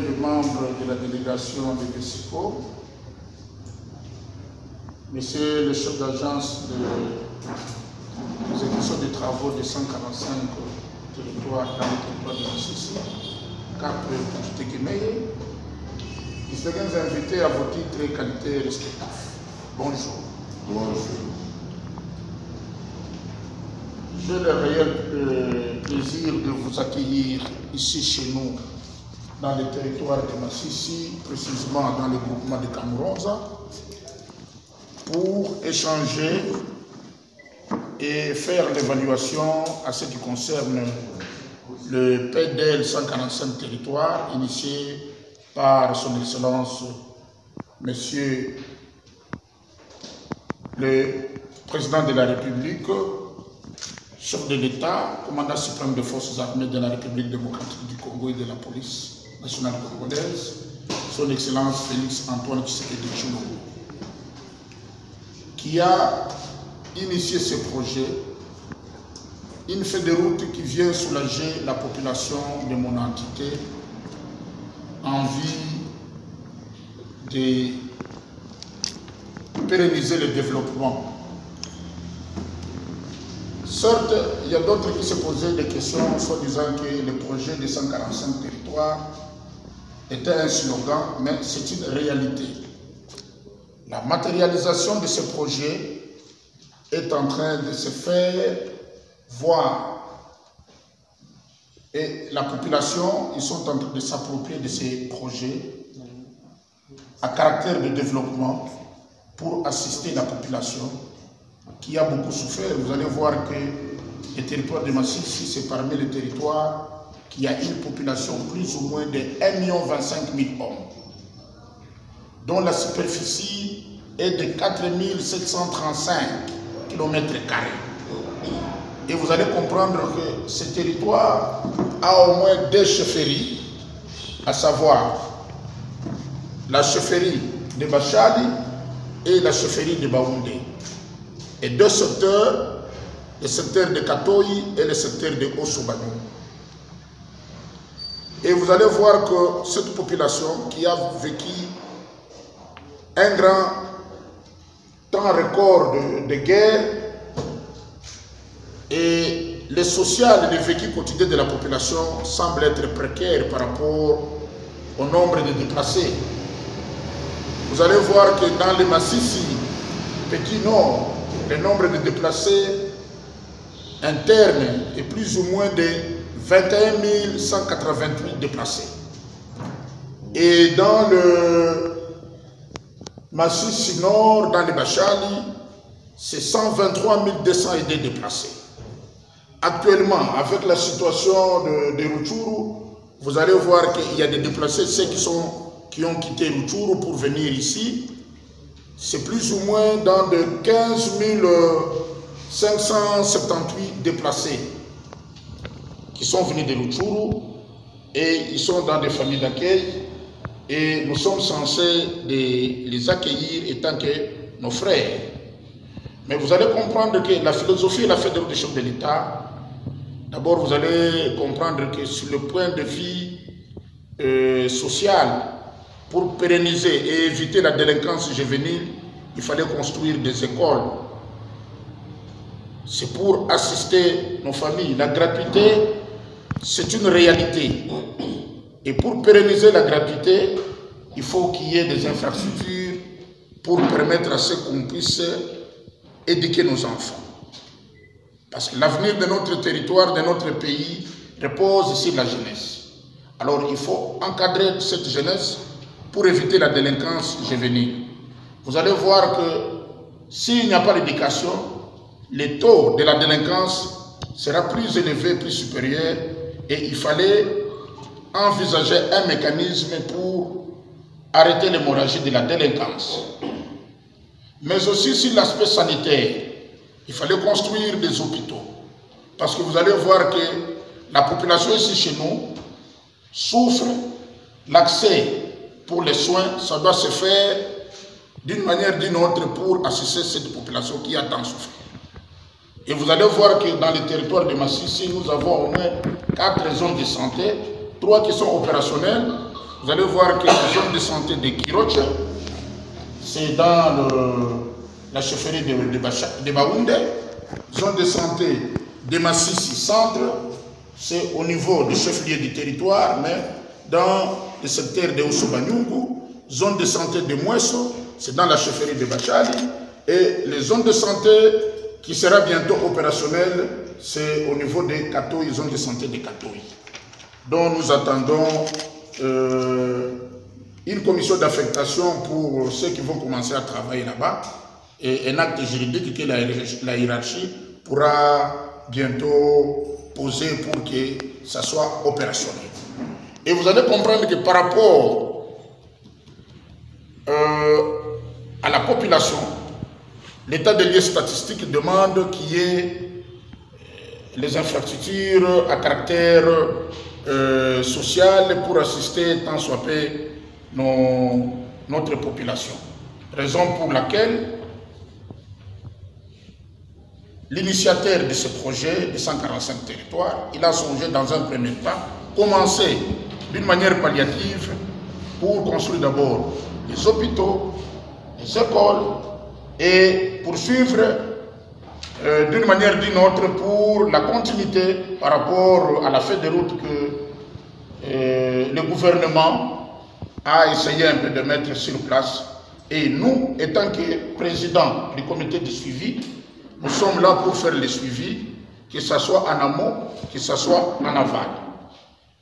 les membres de la délégation de Mexico, Monsieur le chef d'agence de l'exécution des travaux de 145 territoires dans le territoire de Massissi, Cap Tegemeye, les seconds invités à vos titres et qualités respectifs. Bonjour. Bonjour. J'ai le réel plaisir de vous accueillir ici chez nous, dans le territoire de Massissi, précisément dans le groupement de Kamuronza, pour échanger et faire l'évaluation à ce qui concerne le PDL 145 territoires initié par son Excellence Monsieur le Président de la République, chef de l'État, commandant suprême des forces armées de la République démocratique du Congo et de la police nationale congolaise, son Excellence Félix Antoine Tshisekedi Tshilombo, qui a initié ce projet, une feuille de route qui vient soulager la population de mon entité en vue de pérenniser le développement. Certes, il y a d'autres qui se posaient des questions, soit disant que le projet de 145 territoires était un slogan, mais c'est une réalité. La matérialisation de ce projet est en train de se faire voir. Et la population, ils sont en train de s'approprier de ces projets à caractère de développement pour assister la population qui a beaucoup souffert. Vous allez voir que le territoire de Massissi, c'est parmi les territoires qui a une population plus ou moins de 1 025 000 hommes, dont la superficie est de 4 735 km². Et vous allez comprendre que ce territoire a au moins 2 chefferies, à savoir la chefferie de Bachali et la chefferie de Baoundé. Et 2 secteurs, le secteur de Katoyi et le secteur de Osobano. Et vous allez voir que cette population qui a vécu un grand temps record de guerre et le social et le vécu quotidien de la population semble être précaire par rapport au nombre de déplacés. Vous allez voir que dans les Massissi, Petit Nord, le nombre de déplacés internes est plus ou moins de 21 188 déplacés. Et dans le Massissi Nord, dans les Bachali, c'est 123 202 déplacés. Actuellement, avec la situation de Rutshuru, vous allez voir qu'il y a des déplacés, ceux qui ont quitté Rutshuru pour venir ici. C'est plus ou moins dans de 15 578 déplacés qui sont venus de Rutshuru et ils sont dans des familles d'accueil et nous sommes censés les accueillir étant que nos frères. Mais vous allez comprendre que la philosophie et la feuille de route des chefs de l'État, d'abord vous allez comprendre que sur le point de vue social, pour pérenniser et éviter la délinquance juvénile, il fallait construire des écoles. C'est pour assister nos familles. La gratuité, c'est une réalité. Et pour pérenniser la gratuité, il faut qu'il y ait des infrastructures pour permettre à ce qu'on puisse éduquer nos enfants. Parce que l'avenir de notre territoire, de notre pays, repose sur la jeunesse. Alors il faut encadrer cette jeunesse pour éviter la délinquance juvénile. Vous allez voir que s'il n'y a pas d'éducation, le taux de la délinquance sera plus élevé, plus supérieur, et il fallait envisager un mécanisme pour arrêter l'hémorragie de la délinquance. Mais aussi sur l'aspect sanitaire, il fallait construire des hôpitaux. Parce que vous allez voir que la population ici chez nous souffre. L'accès pour les soins, ça doit se faire d'une manière ou d'une autre pour assister cette population qui a tant souffert. Et vous allez voir que dans le territoire de Massissi, nous avons au moins 4 zones de santé, 3 qui sont opérationnelles Vous allez voir que la zone de santé de Kiroche, c'est dans la chefferie de Baoundé. Zone de santé de Massissi Centre, c'est au niveau du chef-lieu du territoire, mais dans le secteur de Osobanyungu. Zone de santé de Mouesso, c'est dans la chefferie de Bachali. Et les zones de santé qui sera bientôt opérationnelle, c'est au niveau des Katoï, zone de santé de Katoï. Donc nous attendons une commission d'affectation pour ceux qui vont commencer à travailler là-bas et un acte juridique que la hiérarchie pourra bientôt poser pour que ça soit opérationnel. Et vous allez comprendre que par rapport à la population, l'état des lieux statistiques demande qu'il y ait les infrastructures à caractère social pour assister tant soit peu notre population. Raison pour laquelle l'initiateur de ce projet de 145 territoires, il a songé dans un premier temps commencer d'une manière palliative pour construire d'abord les hôpitaux, les écoles et poursuivre d'une manière ou d'une autre pour la continuité par rapport à la feuille de route que le gouvernement a essayé un peu de mettre sur place. Et nous, étant que président du comité de suivi, nous sommes là pour faire le suivi, que ce soit en amont, que ce soit en aval.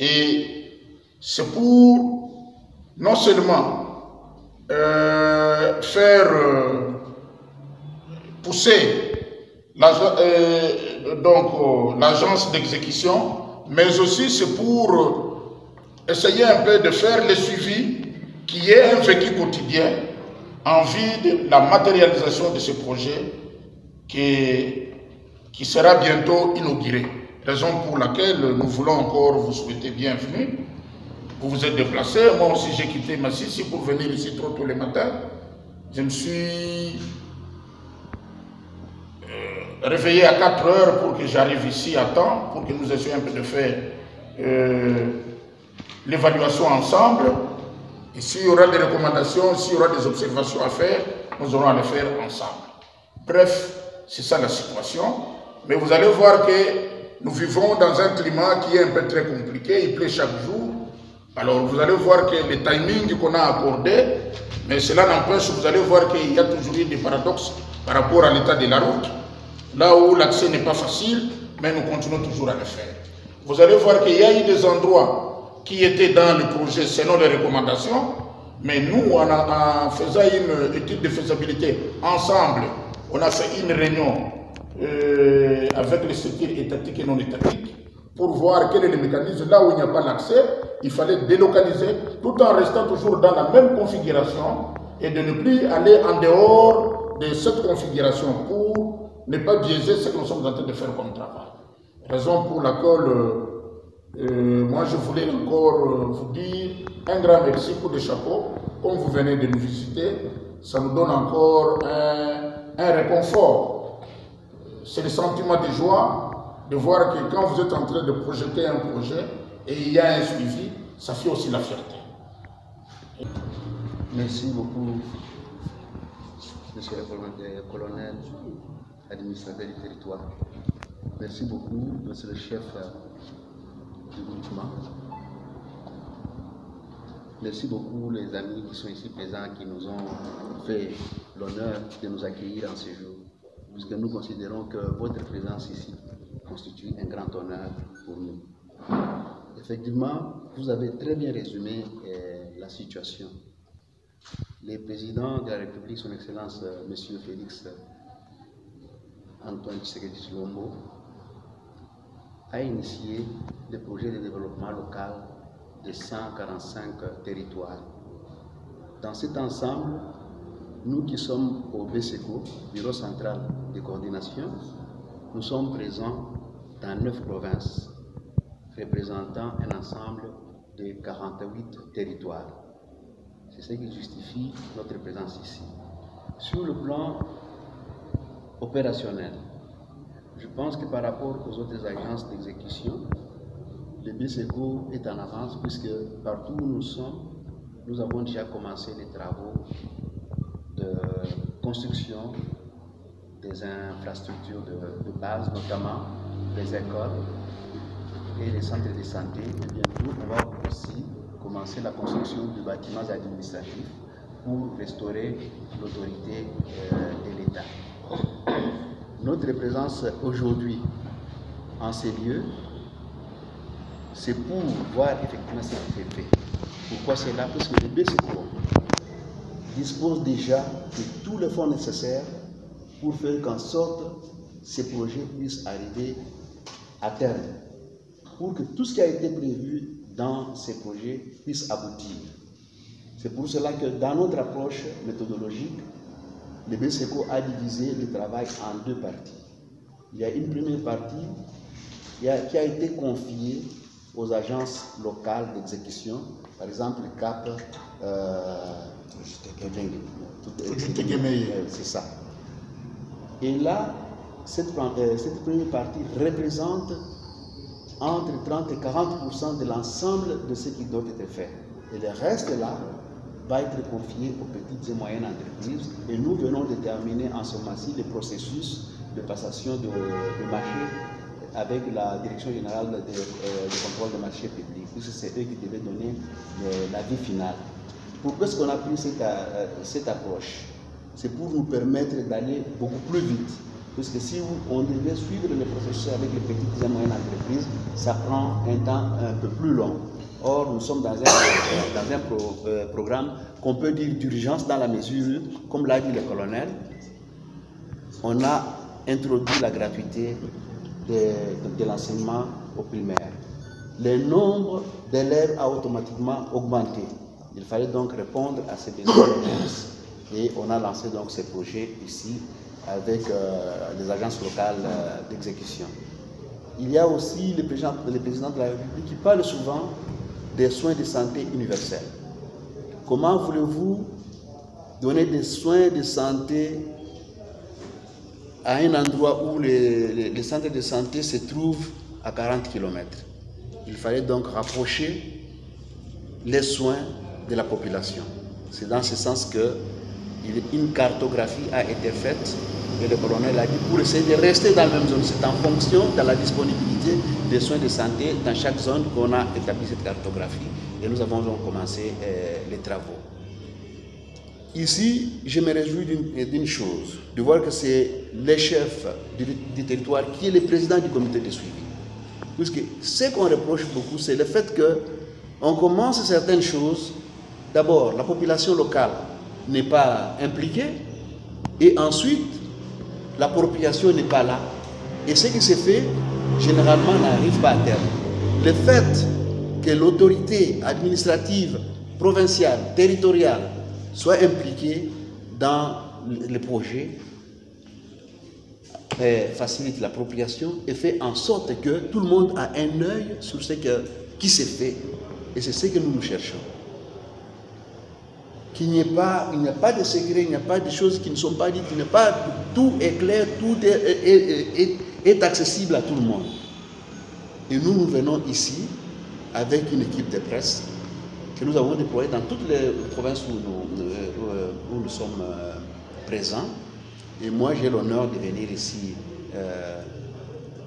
Et c'est pour non seulement faire pousser l'agence d'exécution, mais aussi c'est pour essayer un peu de faire le suivi qui est un vécu quotidien en vue de la matérialisation de ce projet qui sera bientôt inauguré. Raison pour laquelle nous voulons encore vous souhaiter bienvenue. Vous vous êtes déplacé, moi aussi j'ai quitté Massissi pour venir ici trop tôt les matins. Je me suis réveillé à 4 heures pour que j'arrive ici à temps, pour que nous essayions un peu de faire l'évaluation ensemble. Et s'il y aura des recommandations, s'il y aura des observations à faire, nous aurons à les faire ensemble. Bref, c'est ça la situation. Mais vous allez voir que nous vivons dans un climat qui est un peu très compliqué, il pleut chaque jour. Alors vous allez voir que le timing qu'on a accordé, mais cela n'empêche, vous allez voir qu'il y a toujours eu des paradoxes par rapport à l'état de la route, là où l'accès n'est pas facile, mais nous continuons toujours à le faire. Vous allez voir qu'il y a eu des endroits qui étaient dans le projet selon les recommandations, mais nous, en faisant une étude de faisabilité ensemble, on a fait une réunion avec les structures étatiques et non étatiques pour voir quel est le mécanisme. Là où il n'y a pas d'accès, il fallait délocaliser tout en restant toujours dans la même configuration et de ne plus aller en dehors de cette configuration pour ne pas biaiser ce que nous sommes en train de faire comme travail. Raison pour laquelle moi je voulais encore vous dire un grand merci pour le chapeau. Comme vous venez de nous visiter, ça nous donne encore un réconfort. C'est le sentiment de joie de voir que quand vous êtes en train de projeter un projet et il y a un suivi, ça fait aussi la fierté. Merci beaucoup, monsieur le colonel, administrateur du territoire. Merci beaucoup, monsieur le chef du mouvement. Merci beaucoup les amis qui sont ici présents, qui nous ont fait l'honneur de nous accueillir en ce jour, puisque nous considérons que votre présence ici constitue un grand honneur pour nous. Effectivement, vous avez très bien résumé la situation. Le président de la République, son Excellence, M. Félix Antoine Tshisekedi Tshilombo, a initié le projet de développement local de 145 territoires. Dans cet ensemble, nous qui sommes au BCECO, Bureau central de coordination, nous sommes présents dans 9 provinces, représentant un ensemble de 48 territoires. C'est ce qui justifie notre présence ici. Sur le plan opérationnel, je pense que par rapport aux autres agences d'exécution, le BSECO est en avance puisque partout où nous sommes, nous avons déjà commencé les travaux de construction des infrastructures de base, notamment les écoles et les centres de santé. Et bientôt, on va aussi commencer la construction de bâtiments administratifs pour restaurer l'autorité de l'État. Notre présence aujourd'hui en ces lieux, c'est pour voir effectivement ce qui est fait. Pourquoi c'est là? Parce que le BSECO dispose déjà de tous les fonds nécessaires pour faire qu'en sorte ces projets puissent arriver à terme, pour que tout ce qui a été prévu dans ces projets puisse aboutir. C'est pour cela que dans notre approche méthodologique, le BSECO a divisé le travail en deux parties. Il y a une première partie qui a été confiée aux agences locales d'exécution, par exemple CAP, c'est ça. Et là, cette première partie représente entre 30 et 40% de l'ensemble de ce qui doit être fait. Et le reste là va être confié aux petites et moyennes entreprises. Et nous venons de terminer en ce mois-ci le processus de passation de marché avec la Direction générale de contrôle des marchés publics, puisque c'est eux qui devaient donner l'avis final. Pourquoi est-ce qu'on a pris cette approche? C'est pour nous permettre d'aller beaucoup plus vite. Parce que si on devait suivre le processus avec les petites et moyennes entreprises, ça prend un temps un peu plus long. Or, nous sommes dans un programme qu'on peut dire d'urgence dans la mesure, comme l'a dit le colonel, on a introduit la gratuité de l'enseignement au primaire. Le nombre d'élèves a automatiquement augmenté. Il fallait donc répondre à ces besoins et on a lancé donc ces projets ici avec les agences locales d'exécution. Il y a aussi le président de la République qui parle souvent des soins de santé universels. Comment voulez-vous donner des soins de santé à un endroit où les centres de santé se trouvent à 40 km? Il fallait donc rapprocher les soins de la population. C'est dans ce sens qu'une cartographie a été faite et le colonel a dit pour essayer de rester dans la même zone. C'est en fonction de la disponibilité des soins de santé dans chaque zone qu'on a établi cette cartographie et nous avons donc commencé les travaux. Ici, je me réjouis d'une chose, de voir que c'est le chef du territoire qui est le président du comité de suivi. Puisque ce qu'on reproche beaucoup, c'est le fait qu'on commence certaines choses. D'abord, la population locale n'est pas impliquée et ensuite, l'appropriation n'est pas là. Et ce qui se fait, généralement, n'arrive pas à terme. Le fait que l'autorité administrative, provinciale, territoriale, soit impliquée dans le projet, facilite l'appropriation et fait en sorte que tout le monde a un œil sur ce qui s'est fait. Et c'est ce que nous cherchons. Il n'y a pas de secret, il n'y a pas de choses qui ne sont pas dites, tout est clair, tout est accessible à tout le monde. Et nous venons ici avec une équipe de presse que nous avons déployée dans toutes les provinces où nous sommes présents. Et moi, j'ai l'honneur de venir ici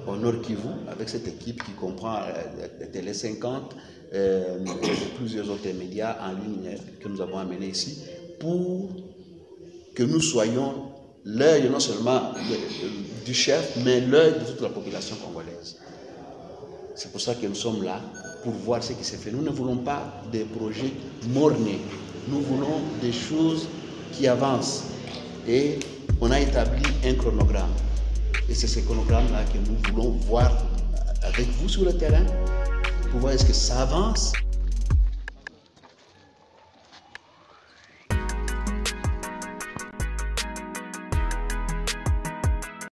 au Nord Kivu avec cette équipe qui comprend Télé 50, plusieurs autres médias en ligne que nous avons amenés ici pour que nous soyons l'œil non seulement du chef, mais l'œil de toute la population congolaise. C'est pour ça que nous sommes là, pour voir ce qui s'est fait. Nous ne voulons pas des projets mornés, nous voulons des choses qui avancent. Et on a établi un chronogramme. Et c'est ce chronogramme-là que nous voulons voir avec vous sur le terrain, pour voir est-ce que ça avance.